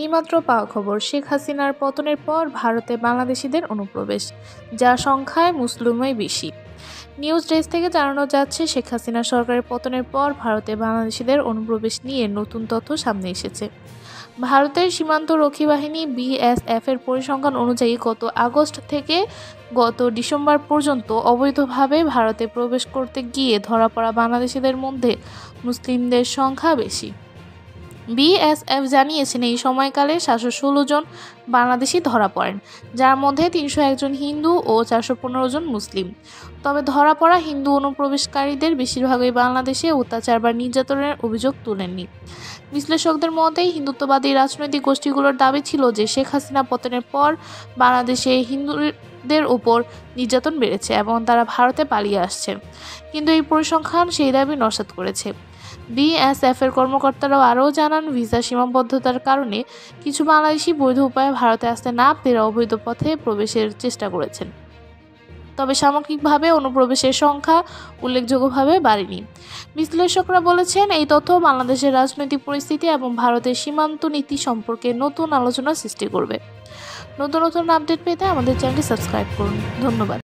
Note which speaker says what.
Speaker 1: এইমাত্র পাওয়া খবর, শেখ হাসিনার পতনের পর ভারতে বাংলাদেশিদের অনুপ্রবেশ, যা সংখ্যায় মুসলিমই বেশি। নিউজ ডেস্ক থেকে জানানো যাচ্ছে, শেখ হাসিনা সরকারের পতনের পর ভারতে বাংলাদেশিদের অনুপ্রবেশ নিয়ে নতুন তথ্য সামনে এসেছে। ভারতের সীমান্ত রক্ষী বাহিনী বিএসএফ এর পরিসংখ্যান অনুযায়ী গত আগস্ট থেকে গত ডিসেম্বর পর্যন্ত অবৈধভাবে ভারতে প্রবেশ করতে গিয়ে ধরা পড়া বাংলাদেশিদের মধ্যে মুসলিমদের সংখ্যা বেশি। বিএসএফ জানিয়েছেন, এই সময়কালে 716 জন বাংলাদেশি ধরা পড়েন, যার মধ্যে 301 জন হিন্দু ও 415 জন মুসলিম। তবে ধরা পড়া হিন্দু অনুপ্রবেশকারীদের বেশিরভাগই বাংলাদেশে অত্যাচার বা নির্যাতনের অভিযোগ তুলেননি। বিশ্লেষকদের মতে, হিন্দুত্ববাদী রাজনৈতিক গোষ্ঠীগুলোর দাবি ছিল যে শেখ হাসিনা পতনের পর বাংলাদেশে হিন্দুদের উপর নির্যাতন বেড়েছে এবং তারা ভারতে পালিয়ে আসছেন, কিন্তু এই পরিসংখ্যান সেই দাবি নস্যাৎ করেছে। বিএসএফ এর কর্মকর্তারাও আরও জানান, ভিসা সীমাবদ্ধতার কারণে কিছু বাংলাদেশি বৈধ উপায়ে ভারতে আসতে না পেরে অবৈধ পথে প্রবেশের চেষ্টা করেছেন। তবে সামগ্রিকভাবে অনুপ্রবেশের সংখ্যা উল্লেখযোগ্যভাবে বাড়েনি। বিশ্লেষকরা বলেছেন, এই তথ্য বাংলাদেশের রাজনৈতিক পরিস্থিতি এবং ভারতের সীমান্ত নীতি সম্পর্কে নতুন আলোচনা সৃষ্টি করবে। নতুন আপডেট পেতে আমাদের চ্যানেলটি সাবস্ক্রাইব করুন। ধন্যবাদ।